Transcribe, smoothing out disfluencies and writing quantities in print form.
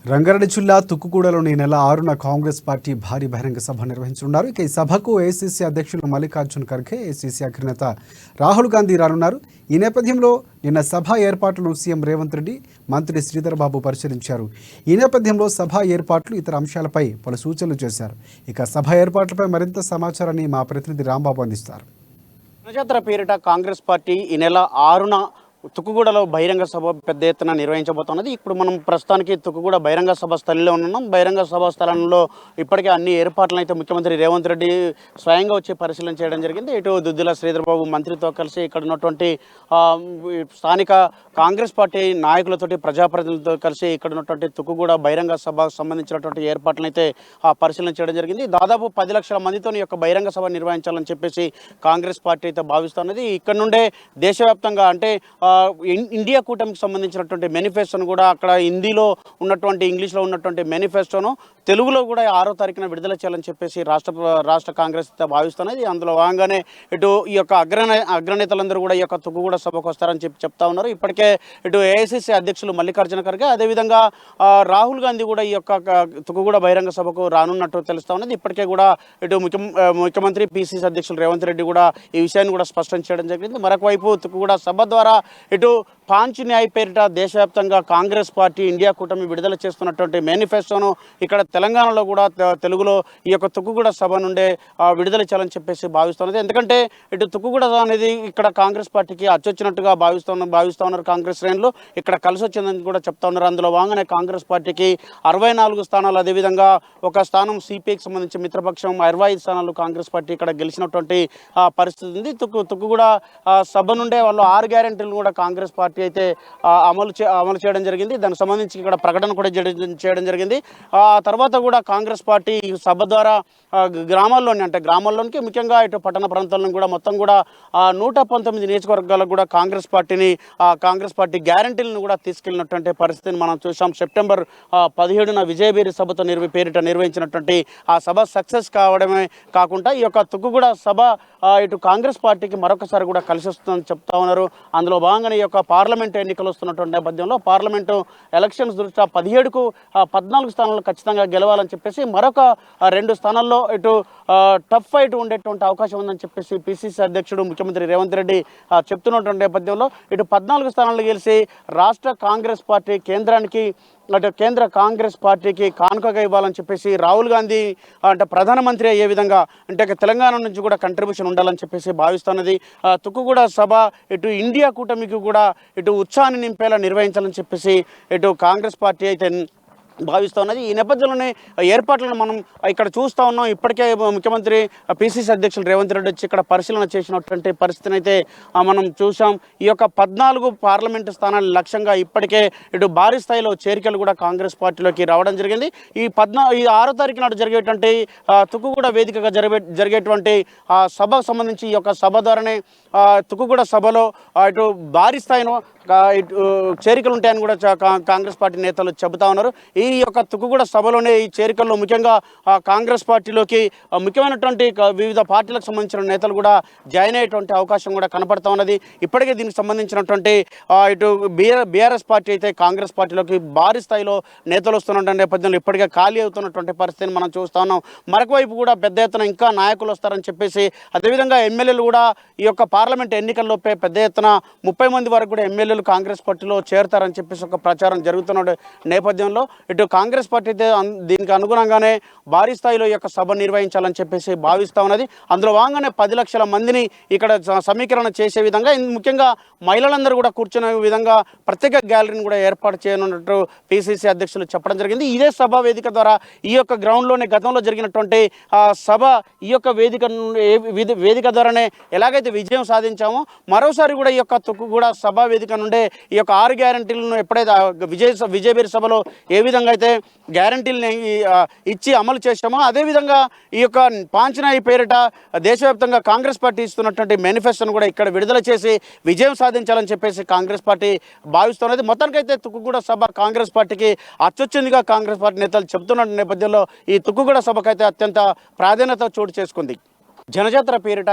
రంగారెడ్డి జిల్లా తుక్కుగూడలోని ఈ నెల 6న కాంగ్రెస్ పార్టీ భారీ బహిరంగ సభ నిర్వహించనున్నారు. ఇక ఈ సభకు ఏఐసీసీ అధ్యక్షులు మల్లికార్జున్ ఖర్గే, ఏఐసీసీ అగ్రనేత రాహుల్ గాంధీ రానున్నారు. ఈ నేపథ్యంలో నిన్న సభ ఏర్పాట్లను సీఎం రేవంత్ రెడ్డి, మంత్రి శ్రీధర్ బాబు పరిశీలించారు. ఈ నేపథ్యంలో సభ ఏర్పాట్లు, ఇతర అంశాలపై పలు సూచనలు చేశారు. ఇక సభ ఏర్పాట్లపై మరింత సమాచారాన్ని మా ప్రతినిధి రాంబాబు అందిస్తారు. జనజాతర పేరిట కాంగ్రెస్ పార్టీ ఈ నెల 6న తుక్కుగూడలో బహిరంగ సభ పెద్ద ఎత్తున నిర్వహించబోతున్నది. ఇప్పుడు మనం ప్రస్తుతానికి తుక్కుగూడ బహిరంగ సభ స్థలంలో ఉన్నాం. బహిరంగ సభ స్థలంలో ఇప్పటికే అన్ని ఏర్పాట్లను అయితే ముఖ్యమంత్రి రేవంత్ రెడ్డి స్వయంగా వచ్చి పరిశీలన చేయడం జరిగింది. ఇటు దుద్దిల శ్రీధర్ బాబు మంత్రితో కలిసి ఇక్కడ ఉన్నటువంటి స్థానిక కాంగ్రెస్ పార్టీ నాయకులతోటి, ప్రజాప్రతినిధులతో కలిసి ఇక్కడ ఉన్నటువంటి తుక్కుగూడ బహిరంగ సభకు సంబంధించినటువంటి ఏర్పాట్లను అయితే పరిశీలన చేయడం జరిగింది. దాదాపు 10 లక్షల మందితో ఈ యొక్క బహిరంగ సభ నిర్వహించాలని చెప్పేసి కాంగ్రెస్ పార్టీ అయితే భావిస్తున్నది. ఇక్కడ నుండే దేశవ్యాప్తంగా అంటే ఇండియా కూటమికి సంబంధించినటువంటి మేనిఫెస్టోను కూడా అక్కడ హిందీలో ఉన్నటువంటి, ఇంగ్లీష్లో ఉన్నటువంటి మేనిఫెస్టోను తెలుగులో కూడా 6వ తారీఖున విడుదల చేయాలని చెప్పేసి రాష్ట్ర కాంగ్రెస్ భావిస్తున్నది. అందులో భాగంగానే ఇటు ఈ యొక్క అగ్రనేతలందరూ కూడా ఈ యొక్క తుక్కుగూడ సభకు వస్తారని చెప్తా ఉన్నారు. ఇప్పటికే ఇటు ఏఐసీసీ అధ్యక్షులు మల్లికార్జున ఖర్గే, అదేవిధంగా రాహుల్ గాంధీ కూడా ఈ యొక్క తుక్కుగూడ బహిరంగ సభకు రానున్నట్టు తెలుస్తా ఉన్నది. ఇప్పటికే కూడా ఇటు ముఖ్యమంత్రి పిసిసి అధ్యక్షులు రేవంత్ రెడ్డి కూడా ఈ విషయాన్ని కూడా స్పష్టం చేయడం జరిగింది. మరొక వైపు తుక్కుగూడ సభ ద్వారా ఇటు పాంచ్ న్యాయ్ పేరిట దేశవ్యాప్తంగా కాంగ్రెస్ పార్టీ, ఇండియా కూటమి విడుదల చేస్తున్నటువంటి మేనిఫెస్టోను ఇక్కడ తెలంగాణలో కూడా తెలుగులో ఈ యొక్క తుక్కుగూడ సభ నుండే విడుదల చేయాలని చెప్పేసి భావిస్తున్నది. ఎందుకంటే ఇటు తుక్కుగూడ అనేది ఇక్కడ కాంగ్రెస్ పార్టీకి అచ్చొచ్చినట్టుగా భావిస్తూ ఉన్నారు కాంగ్రెస్ శ్రేణులు. ఇక్కడ కలిసి వచ్చిందని కూడా చెప్తా ఉన్నారు. అందులో భాగంగానే కాంగ్రెస్ పార్టీకి 64 స్థానాలు, అదేవిధంగా ఒక స్థానం సిపిఐకి సంబంధించి మిత్రపక్షం 65 స్థానాలు కాంగ్రెస్ పార్టీ ఇక్కడ గెలిచినటువంటి పరిస్థితి ఉంది. తుక్కుగూడ సభ నుండే వాళ్ళు 6 గ్యారెంటీలు కూడా కాంగ్రెస్ పార్టీ అయితే అమలు చేయడం జరిగింది. దానికి సంబంధించి ఇక్కడ ప్రకటన కూడా చేయడం జరిగింది. ఆ తర్వాత కూడా కాంగ్రెస్ పార్టీ సభ ద్వారా గ్రామాల్లోనికి ముఖ్యంగా ఇటు పట్టణ ప్రాంతాలను కూడా మొత్తం కూడా 119 నియోజకవర్గాలకు కూడా కాంగ్రెస్ పార్టీ గ్యారంటీలను కూడా తీసుకెళ్ళినటువంటి పరిస్థితిని మనం చూసాం. సెప్టెంబర్ 17న విజయబేరి సభతో పేరిట నిర్వహించినటువంటి ఆ సభ సక్సెస్ కావడమే కాకుండా ఈ యొక్క తుక్కుగూడ సభ ఇటు కాంగ్రెస్ పార్టీకి మరొకసారి కూడా కలిసి వస్తుందని చెప్తా ఉన్నారు. అందులో భాగంగానే ఈ యొక్క పార్లమెంటు ఎన్నికలు వస్తున్నటువంటి నేపథ్యంలో పార్లమెంటు ఎలక్షన్స్ దృష్ట్యా 17కు 14 స్థానాలు ఖచ్చితంగా గెలవాలని చెప్పేసి మరొక 2 స్థానాల్లో ఇటు టఫ్ ఫైట్ ఉండేటువంటి అవకాశం ఉందని చెప్పేసి పిసిసి అధ్యక్షుడు ముఖ్యమంత్రి రేవంత్ రెడ్డి చెప్తున్నటువంటి నేపథ్యంలో ఇటు 14 స్థానాలు గెలిచి రాష్ట్ర కాంగ్రెస్ పార్టీ కేంద్ర కాంగ్రెస్ పార్టీకి కానుకగా ఇవ్వాలని చెప్పేసి రాహుల్ గాంధీ అంటే ప్రధానమంత్రి అయ్యే విధంగా అంటే తెలంగాణ నుంచి కూడా కంట్రిబ్యూషన్ ఉండాలని చెప్పేసి భావిస్తున్నది. తుక్కుగూడ సభ ఇటు ఇండియా కూటమికి కూడా ఇటు ఉత్సాహాన్ని నింపేలా నిర్వహించాలని చెప్పేసి ఇటు కాంగ్రెస్ పార్టీ అయితే భావిస్తున్నది. ఈ నేపథ్యంలోనే ఏర్పాట్లను మనం ఇక్కడ చూస్తూ ఉన్నాం. ఇప్పటికే ముఖ్యమంత్రి పిసిసి అధ్యక్షులు రేవంత్ రెడ్డి వచ్చి ఇక్కడ పరిశీలన చేసినటువంటి పరిస్థితిని అయితే మనం చూసాం. ఈ యొక్క 14 పార్లమెంటు స్థానాల లక్ష్యంగా ఇప్పటికే ఇటు భారీ స్థాయిలో చేరికలు కూడా కాంగ్రెస్ పార్టీలోకి రావడం జరిగింది. ఈ 6వ తారీఖు నాడు జరిగేటువంటి తుక్కుగూడ వేదికగా జరిగేటువంటి సభకు సంబంధించి ఈ యొక్క సభ ద్వారానే తుక్కుగూడ సభలో ఇటు భారీ స్థాయిలో చేరికలు ఉంటాయని కూడా కాంగ్రెస్ పార్టీ నేతలు చెబుతా ఉన్నారు. ఈ యొక్క తుక్కుగూడ సభలోనే ఈ చేరికల్లో ముఖ్యంగా కాంగ్రెస్ పార్టీలోకి ముఖ్యమైనటువంటి వివిధ పార్టీలకు సంబంధించిన నేతలు కూడా జాయిన్ అయ్యేటువంటి అవకాశం కూడా కనపడతా ఉన్నది. ఇప్పటికే దీనికి సంబంధించినటువంటి ఇటు బీఆర్ఎస్ పార్టీ అయితే కాంగ్రెస్ పార్టీలోకి భారీ స్థాయిలో నేతలు వస్తున్నటువంటి నేపథ్యంలో ఇప్పటికే ఖాళీ అవుతున్నటువంటి పరిస్థితిని మనం చూస్తా ఉన్నాం. మరొక వైపు కూడా పెద్ద ఎత్తున ఇంకా నాయకులు వస్తారని చెప్పేసి, అదేవిధంగా ఎమ్మెల్యేలు కూడా ఈ యొక్క పార్లమెంట్ ఎన్నికల్లోపే పెద్ద ఎత్తున 30 మంది వరకు కూడా ఎమ్మెల్యేలు కాంగ్రెస్ పార్టీలో చేరతారని చెప్పేసి ఒక ప్రచారం జరుగుతున్న నేపథ్యంలో ఇటు కాంగ్రెస్ పార్టీ అయితే దీనికి అనుగుణంగానే భారీ స్థాయిలో ఈ యొక్క సభ నిర్వహించాలని చెప్పేసి భావిస్తూ ఉన్నది. అందులో భాగంగానే 10 లక్షల మందిని ఇక్కడ సమీకరణ చేసే విధంగా, ముఖ్యంగా మహిళలందరూ కూడా కూర్చునే విధంగా ప్రత్యేక గ్యాలరీని కూడా ఏర్పాటు చేయనున్నట్టు పిసిసి అధ్యక్షులు చెప్పడం జరిగింది. ఇదే సభ వేదిక ద్వారా ఈ యొక్క గ్రౌండ్లోనే గతంలో జరిగినటువంటి సభ ఈ యొక్క వేదిక ద్వారానే ఎలాగైతే విజయం సాధించామో మరోసారి కూడా ఈ యొక్క తుక్కుగూడ సభా వేదిక నుండే ఈ యొక్క 6 గ్యారంటీలను ఎప్పుడైతే విజయబేరి సభలో ఏ విధంగా అయితే గ్యారంటీలను ఇచ్చి అమలు చేశామో అదేవిధంగా ఈ యొక్క పాంచ్ న్యాయ్ పేరిట దేశవ్యాప్తంగా కాంగ్రెస్ పార్టీ ఇస్తున్నటువంటి మేనిఫెస్టోను కూడా ఇక్కడ విడుదల చేసి విజయం సాధించాలని చెప్పేసి కాంగ్రెస్ పార్టీ భావిస్తున్నది. మొత్తానికైతే తుక్కుగూడ సభ కాంగ్రెస్ పార్టీకి అచ్చొచ్చిందిగా కాంగ్రెస్ పార్టీ నేతలు చెబుతున్న నేపథ్యంలో ఈ తుక్కుగూడ సభకైతే అత్యంత ప్రాధాన్యత చోటు చేసుకుంది. జనజాతర పేరిట